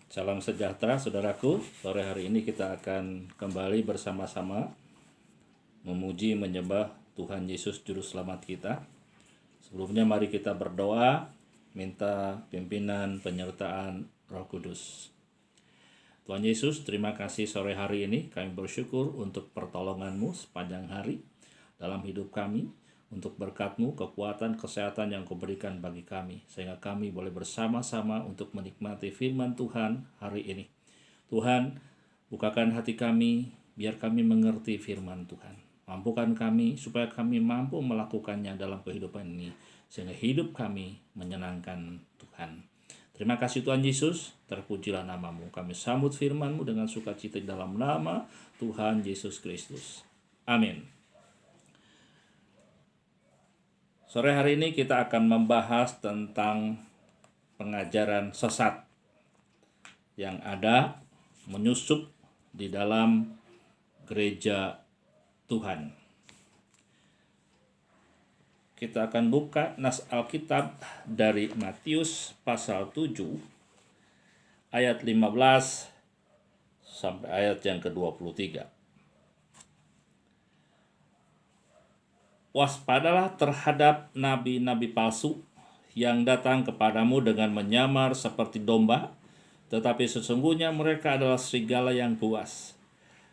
Salam sejahtera saudaraku. Sore hari ini kita akan kembali bersama-sama memuji menyembah Tuhan Yesus Juru Selamat kita. Sebelumnya mari kita berdoa, minta pimpinan penyertaan Roh Kudus. Tuhan Yesus, terima kasih sore hari ini kami bersyukur untuk pertolongan-Mu sepanjang hari dalam hidup kami, untuk berkat-Mu, kekuatan, kesehatan yang Kau berikan bagi kami, sehingga kami boleh bersama-sama untuk menikmati firman Tuhan hari ini. Tuhan, bukakan hati kami, biar kami mengerti firman Tuhan. Mampukan kami supaya kami mampu melakukannya dalam kehidupan ini, sehingga hidup kami menyenangkan Tuhan. Terima kasih Tuhan Yesus, terpujilah nama-Mu. Kami sambut firman-Mu dengan sukacita dalam nama Tuhan Yesus Kristus. Amin. Sore hari ini kita akan membahas tentang pengajaran sesat yang ada menyusup di dalam gereja Tuhan. Kita akan buka nas Alkitab dari Matius pasal 7 ayat 15 sampai ayat yang ke-23. Waspadalah terhadap nabi-nabi palsu yang datang kepadamu dengan menyamar seperti domba, tetapi sesungguhnya mereka adalah serigala yang buas.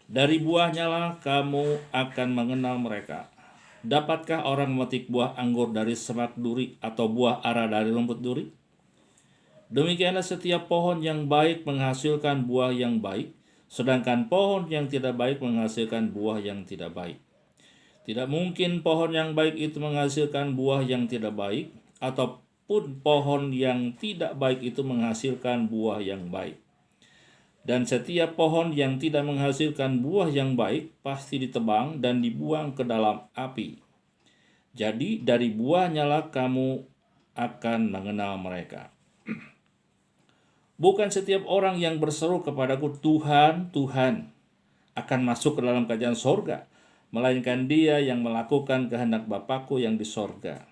Dari buahnya lah kamu akan mengenal mereka. Dapatkah orang memetik buah anggur dari semak duri atau buah ara dari rumput duri? Demikianlah setiap pohon yang baik menghasilkan buah yang baik, sedangkan pohon yang tidak baik menghasilkan buah yang tidak baik. Tidak mungkin pohon yang baik itu menghasilkan buah yang tidak baik, ataupun pohon yang tidak baik itu menghasilkan buah yang baik. Dan setiap pohon yang tidak menghasilkan buah yang baik pasti ditebang dan dibuang ke dalam api. Jadi dari buahnya lah kamu akan mengenal mereka. Bukan setiap orang yang berseru kepadaku, Tuhan, Tuhan, akan masuk ke dalam kerajaan sorga, melainkan dia yang melakukan kehendak Bapakku yang di sorga.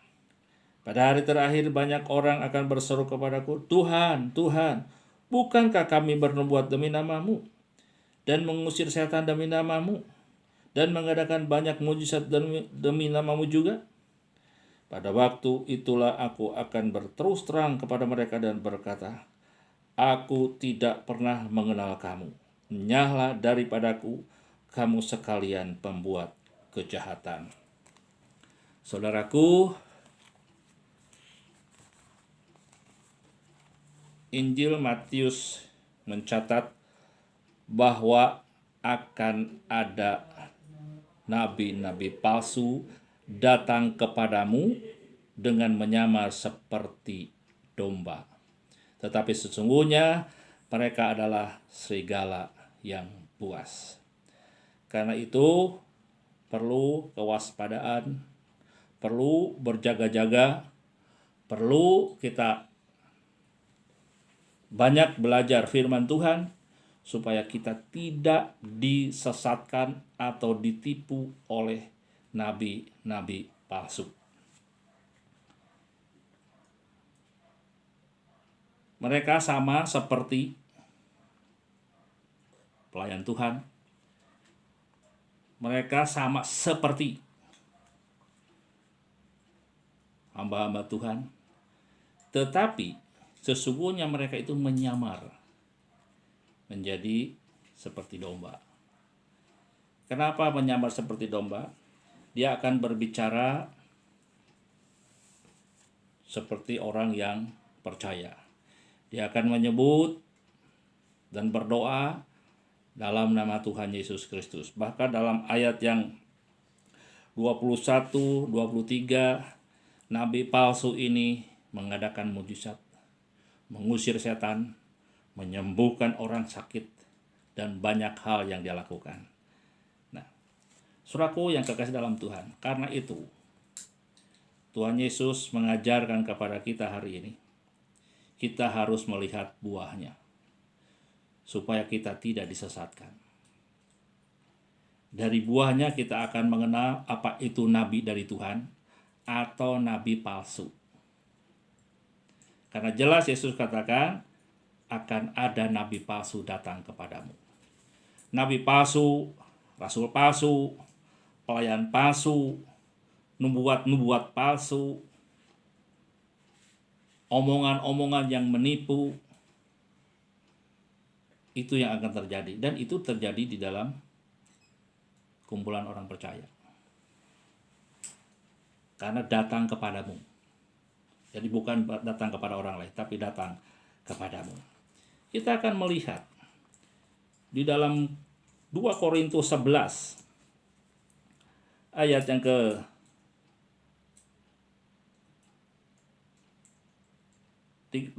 Pada hari terakhir banyak orang akan berseru kepadaku, Tuhan, Tuhan, bukankah kami bernubuat demi nama-Mu, dan mengusir setan demi nama-Mu, dan mengadakan banyak mujizat demi nama-Mu juga? Pada waktu itulah aku akan berterus terang kepada mereka dan berkata, Aku tidak pernah mengenal kamu. Nyahlah daripadaku, kamu sekalian pembuat kejahatan. Saudaraku, Injil Matius mencatat bahwa akan ada nabi-nabi palsu datang kepadamu dengan menyamar seperti domba. Tetapi sesungguhnya mereka adalah serigala yang buas. Karena itu perlu kewaspadaan, perlu berjaga-jaga, perlu kita banyak belajar firman Tuhan supaya kita tidak disesatkan atau ditipu oleh nabi-nabi palsu. Mereka sama seperti pelayan Tuhan. Mereka sama seperti hamba-hamba Tuhan. Tetapi sesungguhnya mereka itu menyamar menjadi seperti domba. Kenapa menyamar seperti domba? Dia akan berbicara seperti orang yang percaya. Dia akan menyebut dan berdoa dalam nama Tuhan Yesus Kristus. Bahkan dalam ayat yang 21, 23, nabi palsu ini mengadakan mujizat, mengusir setan, menyembuhkan orang sakit, dan banyak hal yang dia lakukan. Nah, saudaraku yang kekasih dalam Tuhan, karena itu Tuhan Yesus mengajarkan kepada kita hari ini, kita harus melihat buahnya, supaya kita tidak disesatkan. Dari buahnya kita akan mengenal apa itu nabi dari Tuhan atau nabi palsu. Karena jelas Yesus katakan, akan ada nabi palsu datang kepadamu. Nabi palsu, rasul palsu, pelayan palsu, nubuat-nubuat palsu, omongan-omongan yang menipu, itu yang akan terjadi. Dan itu terjadi di dalam kumpulan orang percaya. Karena datang kepadamu. Jadi bukan datang kepada orang lain, tapi datang kepadamu. Kita akan melihat di dalam 2 Korintus 11 ayat yang ke 12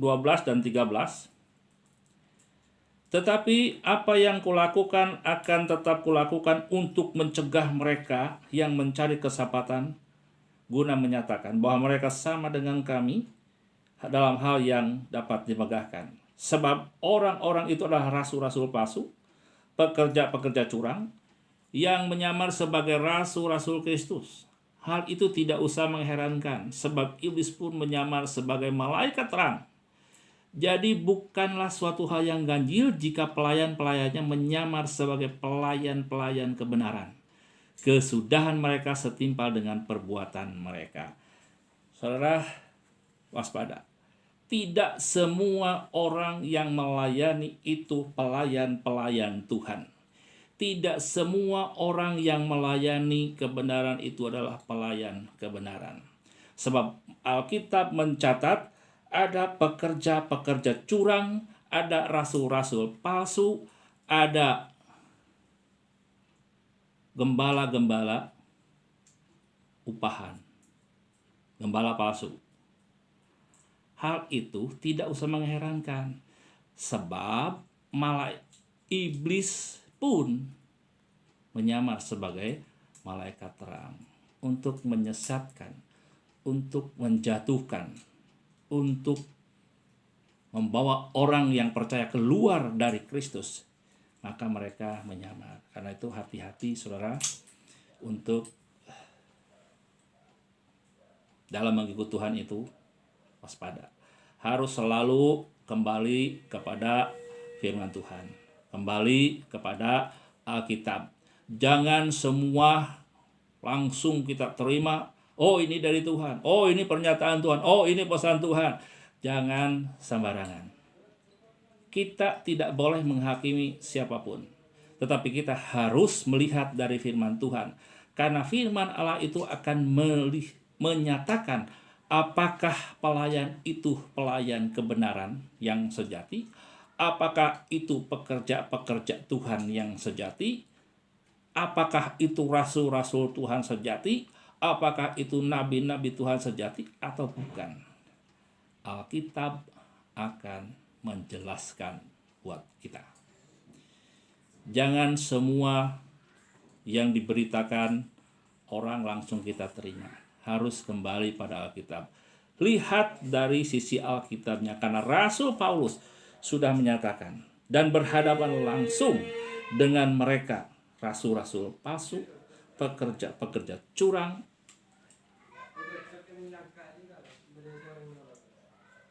dan 13. Tetapi apa yang kulakukan akan tetap kulakukan untuk mencegah mereka yang mencari kesempatan, guna menyatakan bahwa mereka sama dengan kami dalam hal yang dapat dimegahkan. Sebab orang-orang itu adalah rasul-rasul palsu, pekerja-pekerja curang, yang menyamar sebagai rasul-rasul Kristus. Hal itu tidak usah mengherankan, sebab iblis pun menyamar sebagai malaikat terang. Jadi bukanlah suatu hal yang ganjil jika pelayan-pelayannya menyamar sebagai pelayan-pelayan kebenaran. Kesudahan mereka setimpal dengan perbuatan mereka. Saudara, waspada. Tidak semua orang yang melayani itu pelayan-pelayan Tuhan. Tidak semua orang yang melayani kebenaran itu adalah pelayan kebenaran. Sebab Alkitab mencatat ada pekerja-pekerja curang, ada rasul-rasul palsu, ada gembala-gembala upahan, gembala palsu. Hal itu tidak usah mengherankan, sebab malah iblis pun menyamar sebagai malaikat terang untuk menyesatkan, untuk menjatuhkan, untuk membawa orang yang percaya keluar dari Kristus. Maka mereka menyamar. Karena itu hati-hati saudara untuk dalam mengikut Tuhan itu waspada. Harus selalu kembali kepada firman Tuhan. Kembali kepada Alkitab. Jangan semua langsung kita terima, oh ini dari Tuhan, oh ini pernyataan Tuhan, oh ini pesan Tuhan. Jangan sembarangan. Kita tidak boleh menghakimi siapapun, tetapi kita harus melihat dari firman Tuhan. Karena firman Allah itu akan menyatakan apakah pelayan itu pelayan kebenaran yang sejati, apakah itu pekerja-pekerja Tuhan yang sejati, apakah itu rasul-rasul Tuhan sejati, apakah itu nabi-nabi Tuhan sejati atau bukan. Alkitab akan menjelaskan buat kita. Jangan semua yang diberitakan orang langsung kita terima. Harus kembali pada Alkitab. Lihat dari sisi Alkitabnya, karena Rasul Paulus sudah menyatakan dan berhadapan langsung dengan mereka, rasul-rasul palsu, pekerja-pekerja curang,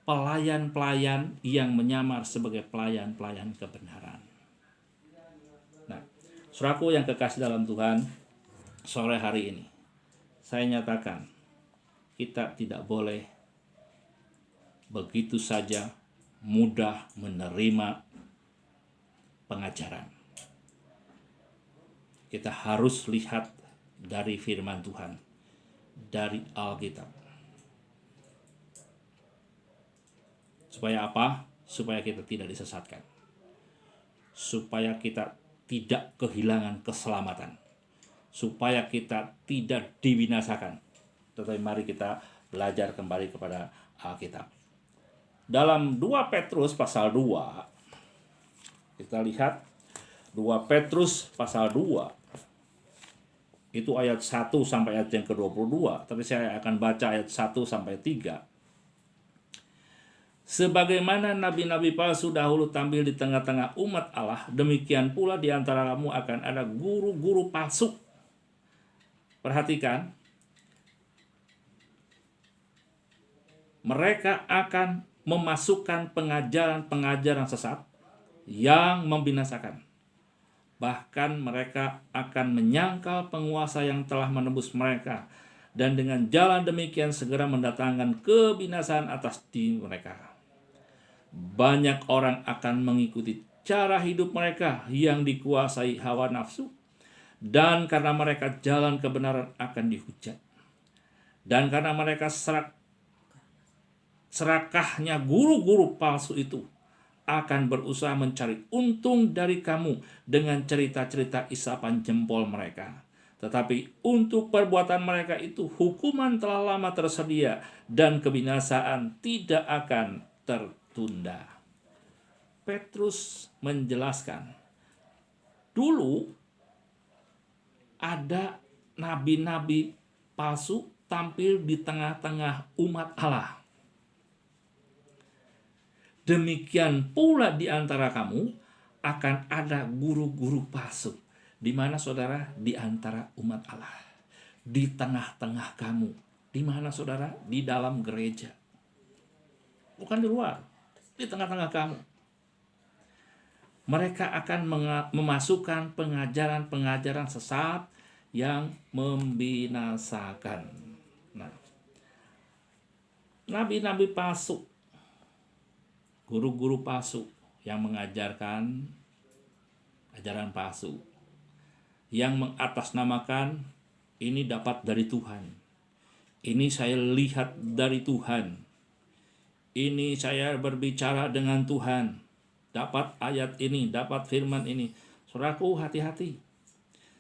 pelayan-pelayan yang menyamar sebagai pelayan-pelayan kebenaran. Nah, saudaraku yang kekasih dalam Tuhan, sore hari ini saya nyatakan kita tidak boleh begitu saja mudah menerima pengajaran. Kita harus lihat dari firman Tuhan, dari Alkitab. Supaya apa? Supaya kita tidak disesatkan. Supaya kita tidak kehilangan keselamatan. Supaya kita tidak dibinasakan. Tetapi mari kita belajar kembali kepada Alkitab. Dalam 2 Petrus pasal 2, kita lihat 2 Petrus pasal 2, itu ayat 1 sampai ayat yang ke-22. Tapi saya akan baca ayat 1 sampai 3. Sebagaimana nabi-nabi palsu dahulu tampil di tengah-tengah umat Allah, demikian pula di antara kamu akan ada guru-guru palsu. Perhatikan, mereka akan memasukkan pengajaran-pengajaran sesat yang membinasakan. Bahkan mereka akan menyangkal penguasa yang telah menebus mereka, dan dengan jalan demikian segera mendatangkan kebinasaan atas diri mereka. Banyak orang akan mengikuti cara hidup mereka yang dikuasai hawa nafsu, dan karena mereka jalan kebenaran akan dihujat. Dan karena mereka serakahnya guru-guru palsu itu akan berusaha mencari untung dari kamu dengan cerita-cerita isapan jempol mereka. Tetapi untuk perbuatan mereka itu hukuman telah lama tersedia dan kebinasaan tidak akan tertunda. Petrus menjelaskan, dulu ada nabi-nabi palsu tampil di tengah-tengah umat Allah. Demikian pula di antara kamu akan ada guru-guru palsu. Di mana saudara? Di antara umat Allah. Di tengah-tengah kamu. Di mana saudara? Di dalam gereja. Bukan di luar. Di tengah-tengah kamu. Mereka akan memasukkan pengajaran-pengajaran sesat yang membinasakan. Nah, nabi-nabi palsu, guru-guru palsu yang mengajarkan ajaran palsu, yang mengatasnamakan ini dapat dari Tuhan, ini saya lihat dari Tuhan, ini saya berbicara dengan Tuhan, dapat ayat ini, dapat firman ini. Saudaraku, hati-hati,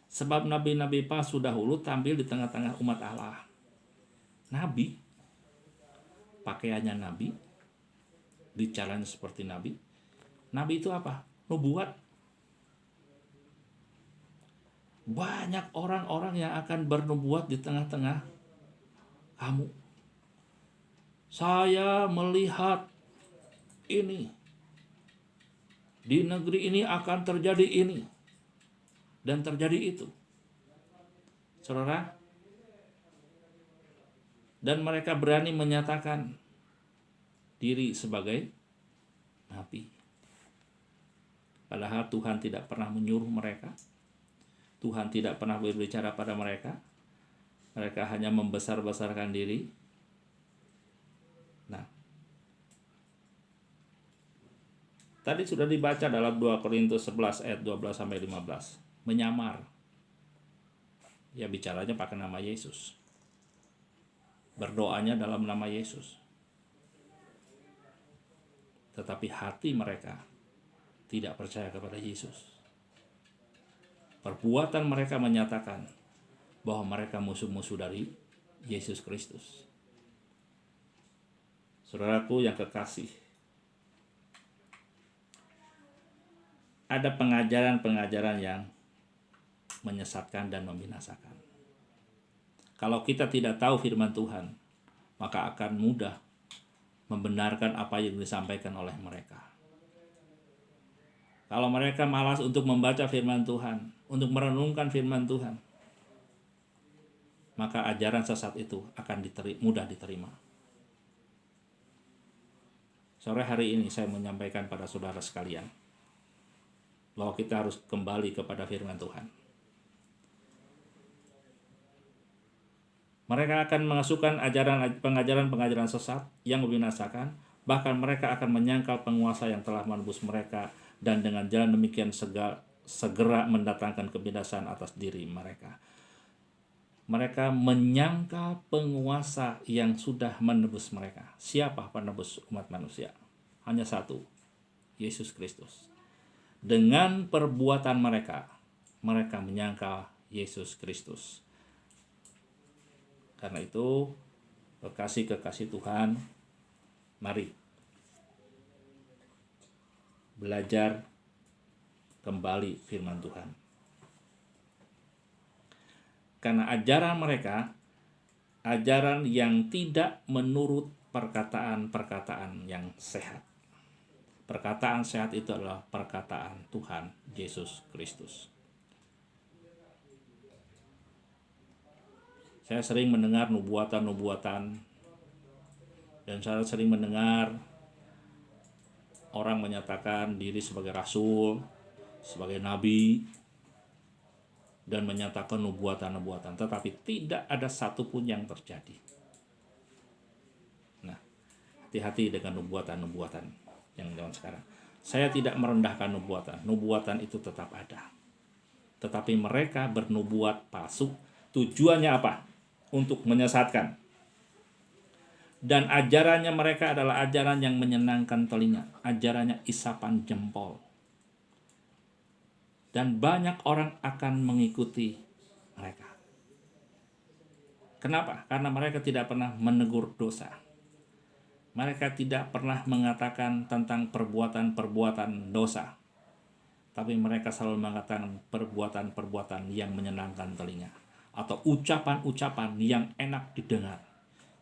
sebab nabi-nabi palsu dahulu tampil di tengah-tengah umat Allah. Nabi, pakaiannya nabi, bicaranya seperti nabi. Nabi itu apa? Nubuat. Banyak orang-orang yang akan bernubuat di tengah-tengah kamu. Saya melihat ini. Di negeri ini akan terjadi ini. Dan terjadi itu. Saudara. Dan mereka berani menyatakan diri sebagai nabi. Padahal Tuhan tidak pernah menyuruh mereka. Tuhan tidak pernah berbicara pada mereka. Mereka hanya membesar-besarkan diri. Nah, tadi sudah dibaca dalam 2 Korintus 11 ayat 12-15. Menyamar. Ya, bicaranya pakai nama Yesus. Berdoanya dalam nama Yesus. Tetapi hati mereka tidak percaya kepada Yesus. Perbuatan mereka menyatakan bahwa mereka musuh-musuh dari Yesus Kristus. Saudaraku yang kekasih, ada pengajaran-pengajaran yang menyesatkan dan membinasakan. Kalau kita tidak tahu firman Tuhan, maka akan mudah membenarkan apa yang disampaikan oleh mereka. Kalau mereka malas untuk membaca firman Tuhan, untuk merenungkan firman Tuhan, maka ajaran sesat itu akan mudah diterima. Sore hari ini saya menyampaikan pada saudara sekalian bahwa kita harus kembali kepada firman Tuhan. Mereka akan memasukkan pengajaran-pengajaran sesat yang membinasakan, bahkan mereka akan menyangkal penguasa yang telah menebus mereka, dan dengan jalan demikian segera mendatangkan kebinasaan atas diri mereka. Mereka menyangkal penguasa yang sudah menebus mereka. Siapa penebus umat manusia? Hanya satu, Yesus Kristus. Dengan perbuatan mereka menyangkal Yesus Kristus. Karena itu, kekasih-kekasih Tuhan, mari belajar kembali firman Tuhan. Karena ajaran mereka, ajaran yang tidak menurut perkataan-perkataan yang sehat. Perkataan sehat itu adalah perkataan Tuhan Yesus Kristus. Saya sering mendengar nubuatan-nubuatan, dan saya sering mendengar orang menyatakan diri sebagai rasul, sebagai nabi, dan menyatakan nubuatan-nubuatan, tetapi tidak ada satupun yang terjadi. Nah, hati-hati dengan nubuatan-nubuatan yang zaman sekarang. Saya tidak merendahkan nubuatan. Nubuatan itu tetap ada. Tetapi mereka bernubuat palsu. Tujuannya apa? Untuk menyesatkan. Dan ajarannya mereka adalah ajaran yang menyenangkan telinga. Ajarannya isapan jempol. Dan banyak orang akan mengikuti mereka. Kenapa? Karena mereka tidak pernah menegur dosa. Mereka tidak pernah mengatakan tentang perbuatan-perbuatan dosa. Tapi mereka selalu mengatakan perbuatan-perbuatan yang menyenangkan telinga. Atau ucapan-ucapan yang enak didengar.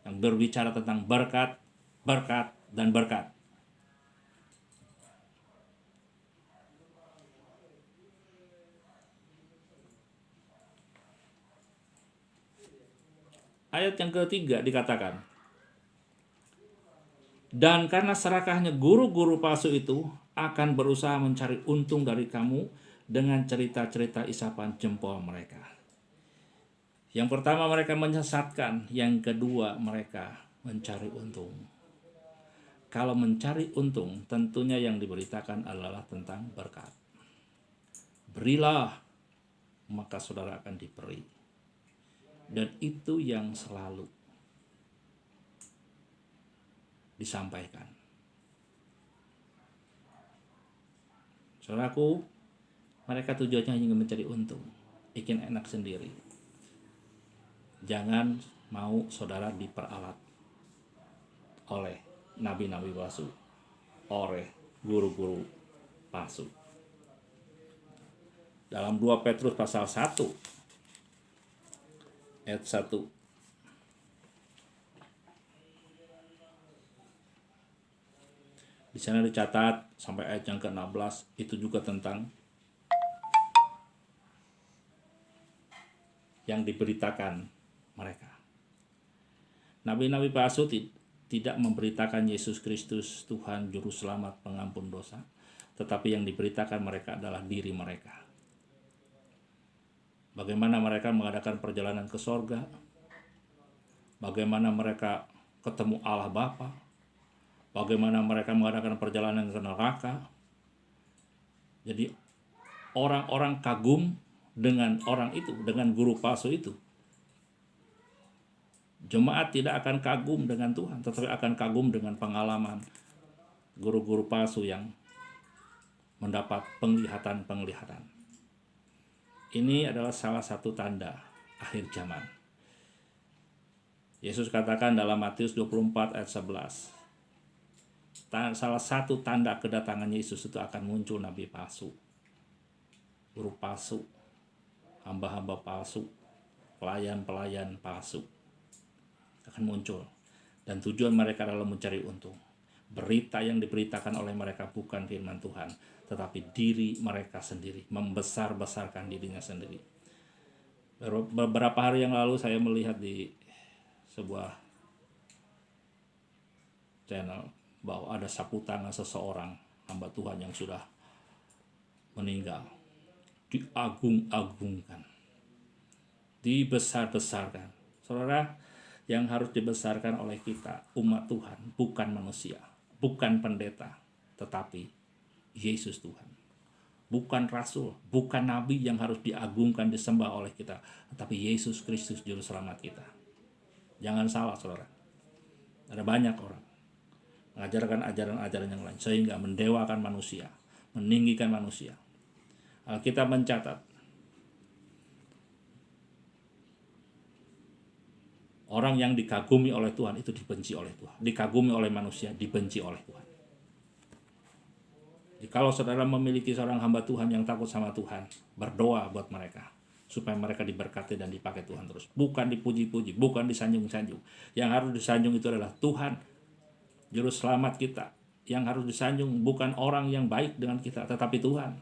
Yang berbicara tentang berkat, berkat, dan berkat. Ayat yang ketiga dikatakan, dan karena serakahnya guru-guru palsu itu akan berusaha mencari untung dari kamu dengan cerita-cerita isapan jempol mereka. Yang pertama mereka menyesatkan, yang kedua mereka mencari untung. Kalau mencari untung tentunya yang diberitakan adalah tentang berkat. Berilah, maka saudara akan diberi. Dan itu yang selalu disampaikan. Saudaraku, mereka tujuannya hanya mencari untung, ingin enak sendiri. Jangan mau saudara diperalat oleh nabi-nabi palsu, oleh guru-guru palsu. Dalam 2 Petrus pasal 1 ayat 1, di sana dicatat sampai ayat yang ke-16, itu juga tentang yang diberitakan mereka. Nabi-nabi palsu tidak memberitakan Yesus Kristus Tuhan Juru Selamat pengampun dosa, tetapi yang diberitakan mereka adalah diri mereka. Bagaimana mereka mengadakan perjalanan ke sorga, bagaimana mereka ketemu Allah Bapa, bagaimana mereka mengadakan perjalanan ke neraka. Jadi orang-orang kagum dengan orang itu, dengan guru palsu itu. Jemaat tidak akan kagum dengan Tuhan, tetapi akan kagum dengan pengalaman guru-guru palsu yang mendapat penglihatan-penglihatan. Ini adalah salah satu tanda akhir zaman. Yesus katakan dalam Matius 24 ayat 11, salah satu tanda kedatangan Yesus itu akan muncul nabi palsu, guru palsu, hamba-hamba palsu, pelayan-pelayan palsu akan muncul. Dan tujuan mereka adalah mencari untung. Berita yang diberitakan oleh mereka bukan firman Tuhan, tetapi diri mereka sendiri, membesar-besarkan dirinya sendiri. Beberapa hari yang lalu saya melihat di sebuah channel bahwa ada sapu tangan seseorang hamba Tuhan yang sudah meninggal, diagung-agungkan, dibesar-besarkan. Saudara, yang harus dibesarkan oleh kita, umat Tuhan, bukan manusia, bukan pendeta, tetapi Yesus Tuhan. Bukan rasul, bukan nabi yang harus diagungkan, disembah oleh kita, tetapi Yesus Kristus Juru Selamat kita. Jangan salah, saudara. Ada banyak orang mengajarkan ajaran-ajaran yang lain sehingga mendewakan manusia, meninggikan manusia. Alkitab mencatat orang yang dikagumi oleh Tuhan itu dibenci oleh Tuhan. Dikagumi oleh manusia, dibenci oleh Tuhan. Jadi kalau saudara memiliki seorang hamba Tuhan yang takut sama Tuhan, berdoa buat mereka supaya mereka diberkati dan dipakai Tuhan terus. Bukan dipuji-puji, bukan disanjung-sanjung. Yang harus disanjung itu adalah Tuhan, Juru Selamat kita. Yang harus disanjung bukan orang yang baik dengan kita, tetapi Tuhan.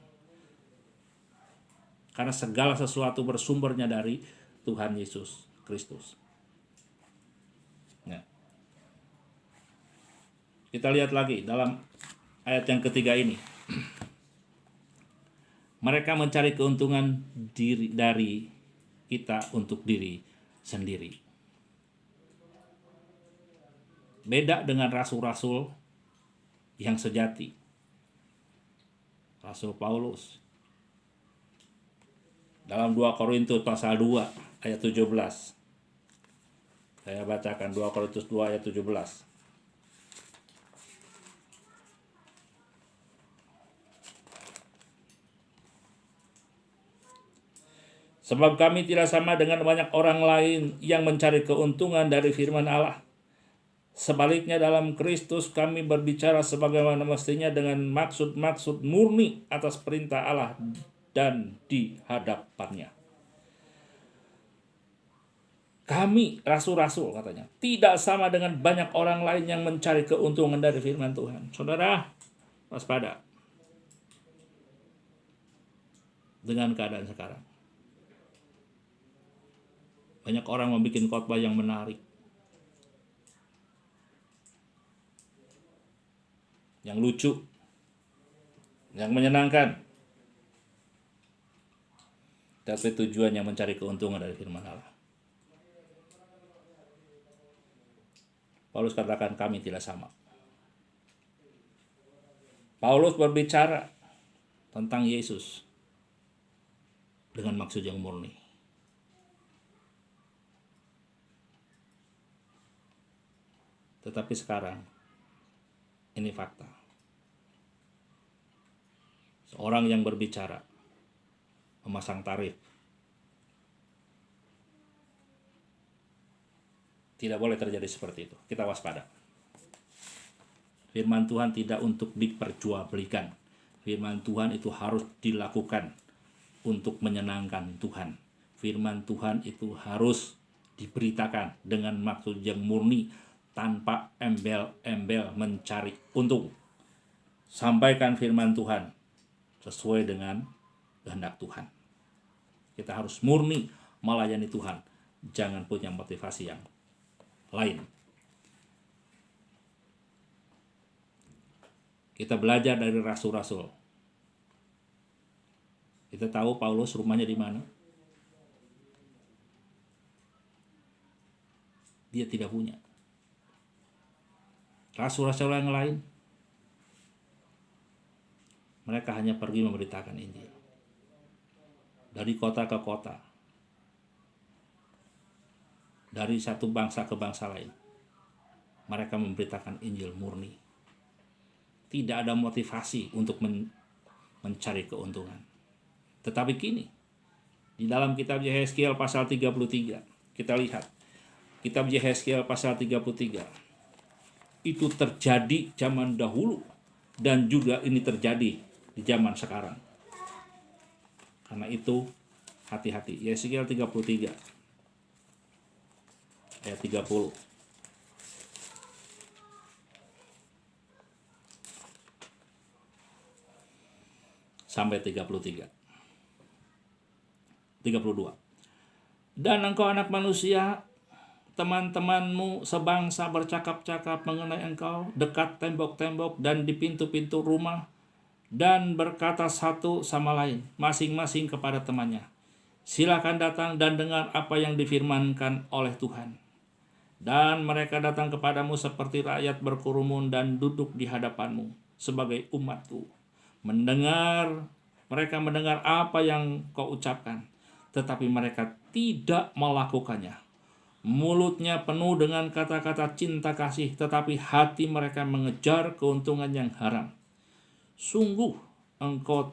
Karena segala sesuatu bersumbernya dari Tuhan Yesus Kristus. Kita lihat lagi dalam ayat yang ketiga ini. Mereka mencari keuntungan dari kita untuk diri sendiri. Beda dengan rasul-rasul yang sejati. Rasul Paulus dalam 2 Korintus pasal 2 ayat 17. Saya bacakan 2 Korintus 2 ayat 17. Sebab kami tidak sama dengan banyak orang lain yang mencari keuntungan dari firman Allah. Sebaliknya dalam Kristus kami berbicara sebagaimana mestinya dengan maksud-maksud murni atas perintah Allah dan di hadapannya. Kami rasul-rasul katanya tidak sama dengan banyak orang lain yang mencari keuntungan dari firman Tuhan. Saudara, waspada dengan keadaan sekarang. Banyak orang membuat khotbah yang menarik, yang lucu, yang menyenangkan, tapi tujuannya mencari keuntungan dari firman Allah. Paulus katakan kami tidak sama. Paulus berbicara tentang Yesus dengan maksud yang murni. Tetapi sekarang ini fakta. Seorang yang berbicara memasang tarif. Tidak boleh terjadi seperti itu. Kita waspada. Firman Tuhan tidak untuk diperjualbelikan. Firman Tuhan itu harus dilakukan untuk menyenangkan Tuhan. Firman Tuhan itu harus diberitakan dengan maksud yang murni, tanpa embel-embel mencari untung. Sampaikan firman Tuhan sesuai dengan kehendak Tuhan. Kita harus murni melayani Tuhan. Jangan punya motivasi yang lain. Kita belajar dari rasul-rasul. Kita tahu Paulus rumahnya di mana. Dia tidak punya. Rasul-rasul yang lain, mereka hanya pergi memberitakan Injil dari kota ke kota, dari satu bangsa ke bangsa lain. Mereka memberitakan Injil murni, tidak ada motivasi untuk mencari keuntungan. Tetapi kini di dalam kitab Yehezkiel pasal 33, kita lihat kitab Yehezkiel pasal 33. Itu terjadi zaman dahulu dan juga ini terjadi di zaman sekarang. Karena itu hati-hati. Yehezkiel 33 ayat 30. Sampai 33. 32. Dan engkau anak manusia, teman-temanmu sebangsa bercakap-cakap mengenai engkau dekat tembok-tembok dan di pintu-pintu rumah, dan berkata satu sama lain, masing-masing kepada temannya, silakan datang dan dengar apa yang difirmankan oleh Tuhan. Dan mereka datang kepadamu seperti rakyat berkerumun dan duduk di hadapanmu sebagai umatku. Mereka mendengar apa yang kau ucapkan, tetapi mereka tidak melakukannya. Mulutnya penuh dengan kata-kata cinta kasih, tetapi hati mereka mengejar keuntungan yang haram. Sungguh engkau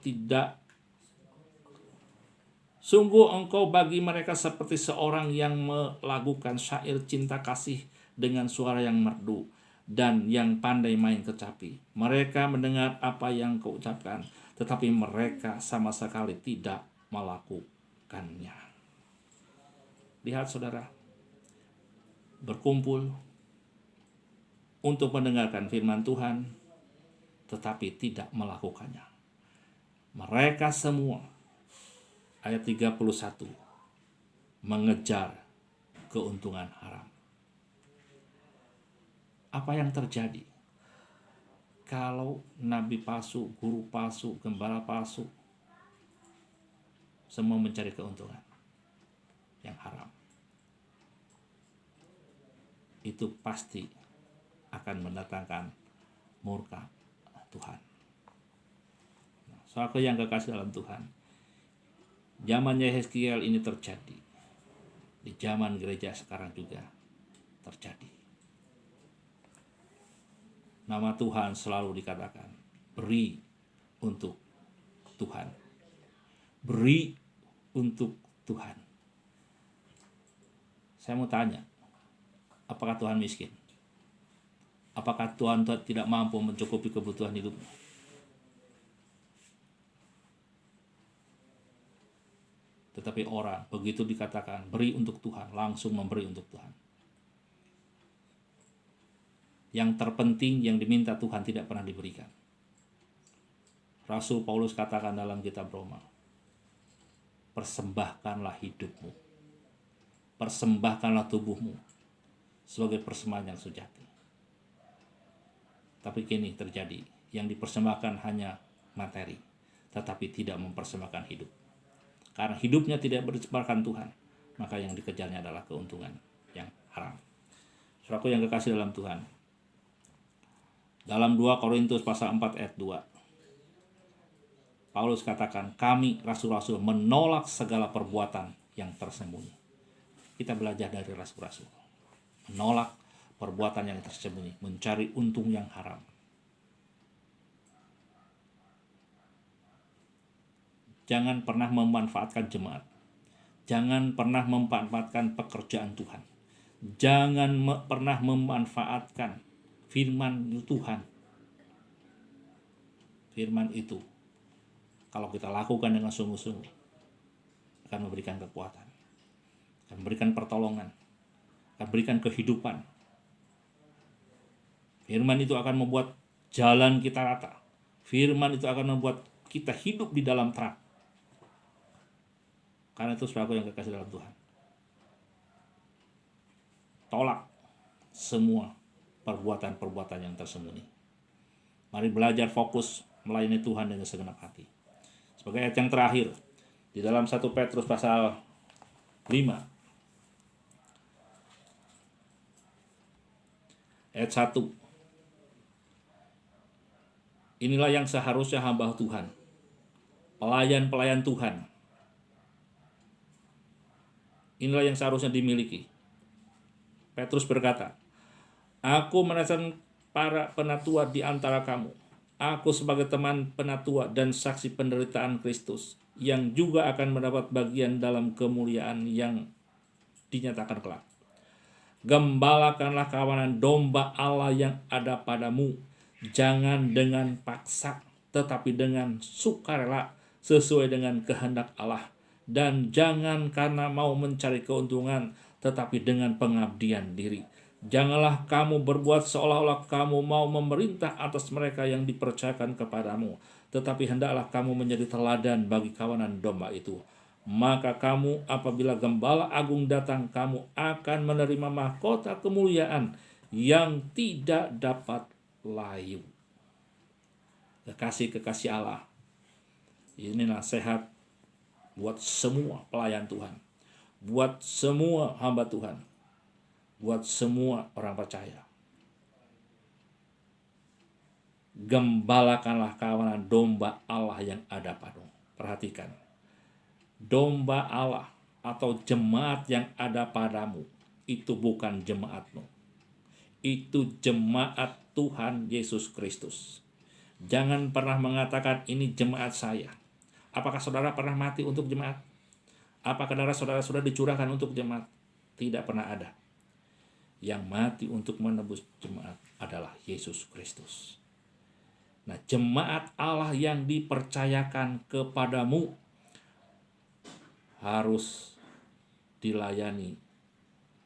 bagi mereka seperti seorang yang melakukan syair cinta kasih dengan suara yang merdu dan yang pandai main kecapi. Mereka mendengar apa yang kau ucapkan, tetapi mereka sama sekali tidak melakukannya. Lihat saudara, berkumpul untuk mendengarkan firman Tuhan, tetapi tidak melakukannya. Mereka semua, ayat 31, mengejar keuntungan haram. Apa yang terjadi? kalau nabi palsu, guru palsu, gembala palsu, semua mencari keuntungan yang haram, itu pasti akan mendatangkan murka Tuhan. Saudara yang kekasih dalam Tuhan, zaman Yehezkiel ini terjadi, di zaman gereja sekarang juga terjadi. Nama Tuhan selalu dikatakan, beri untuk Tuhan. Beri untuk Tuhan. Saya mau tanya, apakah Tuhan miskin? Apakah Tuhan tidak mampu mencukupi kebutuhan hidupnya? Tetapi orang begitu dikatakan beri untuk Tuhan, langsung memberi untuk Tuhan. Yang terpenting yang diminta Tuhan tidak pernah diberikan. Rasul Paulus katakan dalam kitab Roma, persembahkanlah hidupmu, persembahkanlah tubuhmu sebagai persembahan yang sejati. Tapi kini terjadi, yang dipersembahkan hanya materi, tetapi tidak mempersembahkan hidup. Karena hidupnya tidak bersembahkan Tuhan, maka yang dikejarnya adalah keuntungan yang haram. Saudaraku yang kekasih dalam Tuhan, dalam 2 Korintus pasal 4 ayat 2, Paulus katakan, kami rasul-rasul menolak segala perbuatan yang tersembunyi. Kita belajar dari rasul-rasul, menolak perbuatan yang tersembunyi, mencari untung yang haram. Jangan pernah memanfaatkan jemaat. Jangan pernah memanfaatkan pekerjaan Tuhan. Jangan pernah memanfaatkan firman Tuhan. Firman itu, kalau kita lakukan dengan sungguh-sungguh, akan memberikan kekuatan, akan memberikan pertolongan, akan memberikan kehidupan. Firman itu akan membuat jalan kita rata. Firman itu akan membuat kita hidup di dalam terang. Karena itu saudaraku yang kekasih dalam Tuhan, tolak semua perbuatan-perbuatan yang tersembunyi. Mari belajar fokus melayani Tuhan dengan segenap hati. Sebagai ayat yang terakhir, di dalam 1 Petrus pasal 5, ayat 1. Inilah yang seharusnya hamba Tuhan, pelayan-pelayan Tuhan, inilah yang seharusnya dimiliki. Petrus berkata, aku menasehatkan para penatua di antara kamu. Aku sebagai teman penatua dan saksi penderitaan Kristus, yang juga akan mendapat bagian dalam kemuliaan yang dinyatakan kelak. Gembalakanlah kawanan domba Allah yang ada padamu, jangan dengan paksa, tetapi dengan sukarela sesuai dengan kehendak Allah. Dan jangan karena mau mencari keuntungan, tetapi dengan pengabdian diri. Janganlah kamu berbuat seolah-olah kamu mau memerintah atas mereka yang dipercayakan kepadamu, tetapi hendaklah kamu menjadi teladan bagi kawanan domba itu. Maka kamu apabila Gembala Agung datang, kamu akan menerima mahkota kemuliaan yang tidak dapat layu. Kekasih-kekasih Allah, ini nasihat buat semua pelayan Tuhan, buat semua hamba Tuhan, buat semua orang percaya. Gembalakanlah kawanan domba Allah yang ada padamu. Perhatikan, domba Allah atau jemaat yang ada padamu itu bukan jemaatmu, itu jemaat Tuhan Yesus Kristus. Jangan pernah mengatakan ini jemaat saya. Apakah saudara pernah mati untuk jemaat? Apakah saudara sudah dicurahkan untuk jemaat? Tidak pernah ada. Yang mati untuk menebus jemaat adalah Yesus Kristus. Nah, jemaat Allah yang dipercayakan kepadamu harus dilayani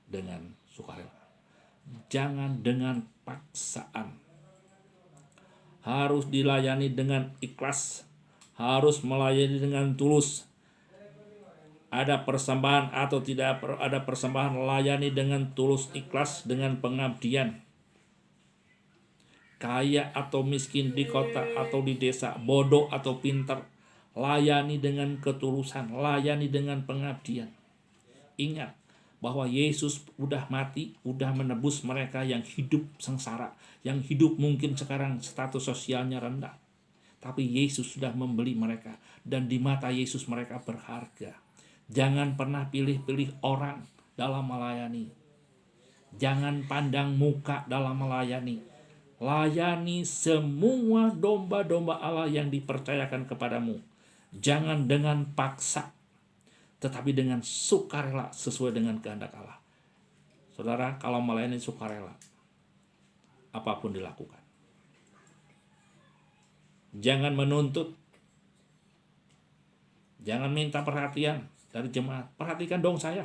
dengan sukarela. Jangan dengan paksaan. Harus dilayani dengan ikhlas. Harus melayani dengan tulus. Ada persembahan atau tidak ada persembahan, layani dengan tulus, ikhlas, dengan pengabdian. kaya atau miskin, di kota atau di desa, bodoh atau pintar, layani dengan ketulusan, layani dengan pengabdian. Ingat bahwa Yesus udah mati, udah menebus mereka yang hidup sengsara, yang hidup mungkin sekarang status sosialnya rendah. Tapi Yesus sudah membeli mereka, dan di mata Yesus mereka berharga. Jangan pernah pilih-pilih orang dalam melayani. Jangan pandang muka dalam melayani. Layani semua domba-domba Allah yang dipercayakan kepadamu. Jangan dengan paksa, tetapi dengan sukarela sesuai dengan kehendak Allah. Saudara, kalau melayani sukarela, apapun dilakukan. Jangan menuntut. Jangan minta perhatian dari jemaat. Perhatikan dong saya.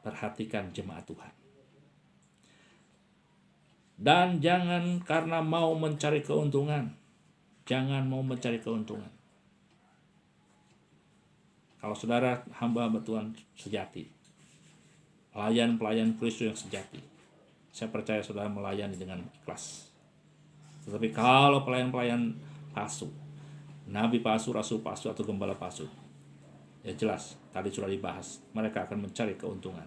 Perhatikan jemaat Tuhan. Dan jangan karena mau mencari keuntungan. Jangan mau mencari keuntungan. Kalau saudara hamba-hamba Tuhan sejati, pelayan-pelayan Kristus yang sejati, saya percaya saudara melayani dengan ikhlas. Tetapi kalau pelayan-pelayan palsu, nabi palsu, rasul palsu, atau gembala palsu, ya jelas, tadi sudah dibahas, mereka akan mencari keuntungan.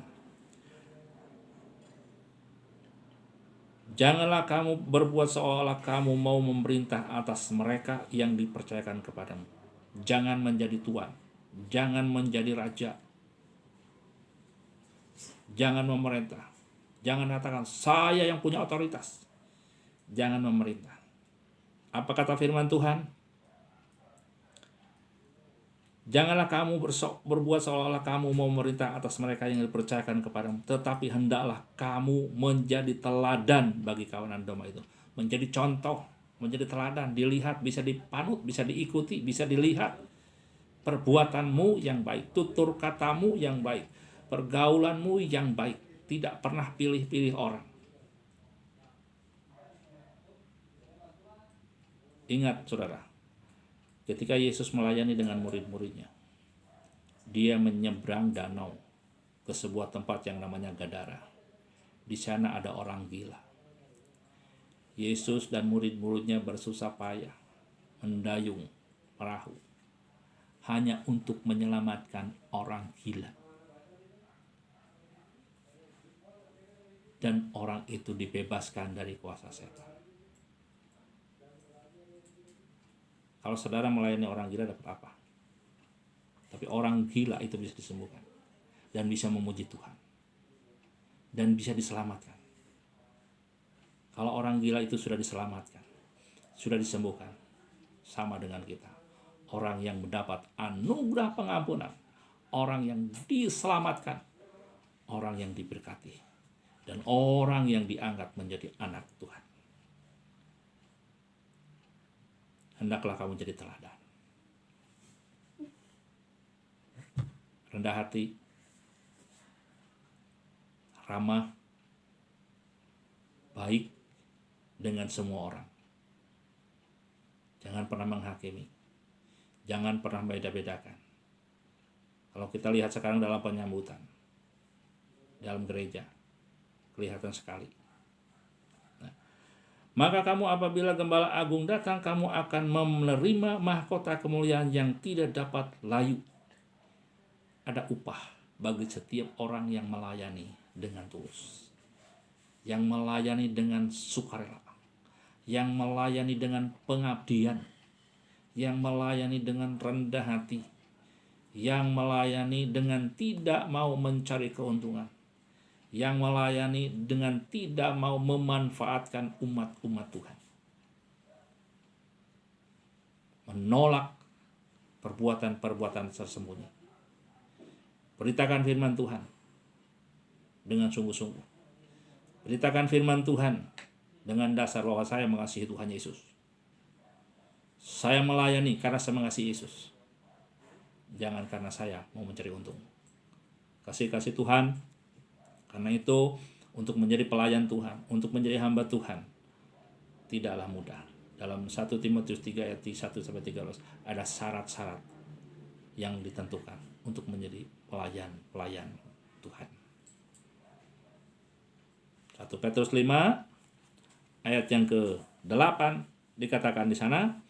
Janganlah kamu berbuat seolah kamu mau memerintah atas mereka yang dipercayakan kepadamu. Jangan menjadi tuan, jangan menjadi raja, jangan memerintah. Jangan katakan, saya yang punya otoritas. Jangan memerintah. Apa kata firman Tuhan? Janganlah kamu berbuat seolah-olah kamu mau memerintah atas mereka yang dipercayakan kepadamu, tetapi hendaklah kamu menjadi teladan bagi kawanan domba itu. Menjadi contoh, menjadi teladan, dilihat, bisa dipanut, bisa diikuti, bisa dilihat. Perbuatanmu yang baik, tutur katamu yang baik, pergaulanmu yang baik, tidak pernah pilih-pilih orang. Ingat saudara, ketika Yesus melayani dengan murid-muridnya, dia menyeberang danau ke sebuah tempat yang namanya Gadara. Di sana ada orang gila. Yesus dan murid-muridnya bersusah payah mendayung perahu hanya untuk menyelamatkan orang gila. Dan orang itu dibebaskan dari kuasa setan. Kalau saudara melayani orang gila dapat apa? Tapi orang gila itu bisa disembuhkan dan bisa memuji Tuhan dan bisa diselamatkan. Kalau orang gila itu sudah diselamatkan, sudah disembuhkan, sama dengan kita. Orang yang mendapat anugerah pengampunan, orang yang diselamatkan, orang yang diberkati, dan orang yang diangkat menjadi anak Tuhan. Hendaklah kamu jadi teladan. Rendah hati, ramah, baik dengan semua orang. Jangan pernah menghakimi. Jangan pernah beda-bedakan. Kalau kita lihat sekarang dalam penyambutan, dalam gereja, kelihatan sekali. Maka kamu apabila Gembala Agung datang, kamu akan menerima mahkota kemuliaan yang tidak dapat layu. Ada upah bagi setiap orang yang melayani dengan tulus, yang melayani dengan sukarela, yang melayani dengan pengabdian, yang melayani dengan rendah hati, yang melayani dengan tidak mau mencari keuntungan, yang melayani dengan tidak mau memanfaatkan umat-umat Tuhan. Menolak perbuatan-perbuatan tersembunyi. Beritakan firman Tuhan dengan sungguh-sungguh. Beritakan firman Tuhan dengan dasar bahwa saya mengasihi Tuhan Yesus. Saya melayani karena saya mengasihi Yesus. Jangan karena saya mau mencari untung. Kasih-kasih Tuhan. Karena itu, untuk menjadi pelayan Tuhan, untuk menjadi hamba Tuhan, tidaklah mudah. Dalam 1 Timotius 3 ayat 1-13 ada syarat-syarat yang ditentukan untuk menjadi pelayan Tuhan. 1 Petrus 5 ayat yang ke-8 dikatakan di sana,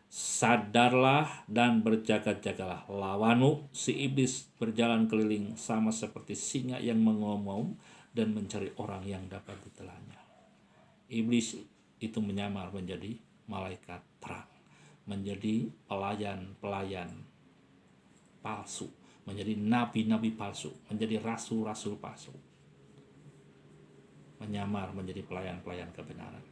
sadarlah dan berjaga-jagalah, lawanmu si iblis berjalan keliling sama seperti singa yang mengaum-ngaum dan mencari orang yang dapat ditelannya. Iblis itu menyamar menjadi malaikat terang, menjadi pelayan-pelayan palsu, menjadi nabi-nabi palsu, menjadi rasul-rasul palsu, menyamar menjadi pelayan-pelayan kebenaran.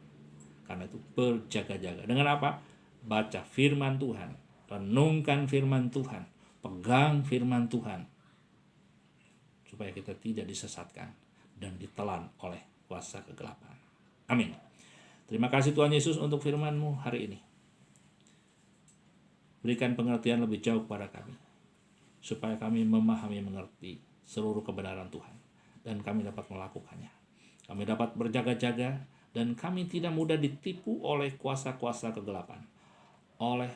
Karena itu berjaga-jaga. Dengan apa? Baca firman Tuhan, renungkan firman Tuhan, pegang firman Tuhan, supaya kita tidak disesatkan dan ditelan oleh kuasa kegelapan. Amin. Terima kasih Tuhan Yesus untuk firman-Mu hari ini. Berikan pengertian lebih jauh kepada kami, supaya kami memahami mengerti seluruh kebenaran Tuhan, dan kami dapat melakukannya. Kami dapat berjaga-jaga, dan kami tidak mudah ditipu oleh kuasa-kuasa kegelapan, oleh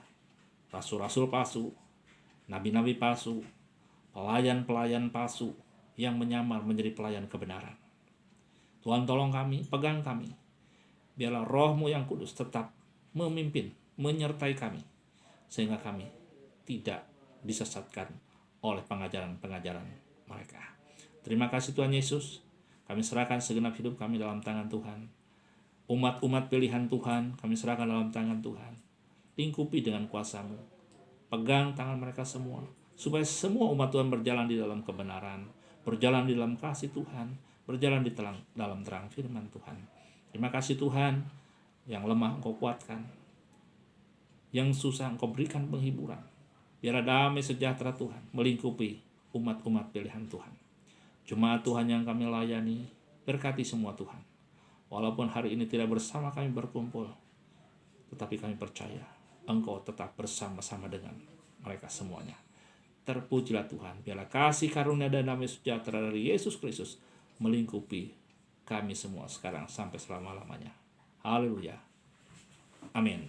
rasul-rasul palsu, nabi-nabi palsu, pelayan-pelayan palsu yang menyamar menjadi pelayan kebenaran. Tuhan tolong kami, pegang kami. Biarlah Roh-Mu yang kudus tetap memimpin, menyertai kami, sehingga kami tidak disesatkan oleh pengajaran-pengajaran mereka. Terima kasih Tuhan Yesus. Kami serahkan segenap hidup kami dalam tangan Tuhan. Umat-umat pilihan Tuhan kami serahkan dalam tangan Tuhan. Lingkupi dengan kuasa-Mu. Pegang tangan mereka semua, supaya semua umat Tuhan berjalan di dalam kebenaran, berjalan di dalam kasih Tuhan, berjalan di dalam terang firman Tuhan. Terima kasih Tuhan, yang lemah Engkau kuatkan, yang susah Engkau berikan penghiburan. Biarlah damai sejahtera Tuhan melingkupi umat-umat pilihan Tuhan. Jemaat Tuhan yang kami layani, berkati semua Tuhan. Walaupun hari ini tidak bersama kami berkumpul, tetapi kami percaya Engkau tetap bersama-sama dengan mereka semuanya. Terpujilah Tuhan, biarlah kasih karunia dan damai sejahtera dari Yesus Kristus melingkupi kami semua sekarang sampai selama-lamanya. Haleluya. Amin.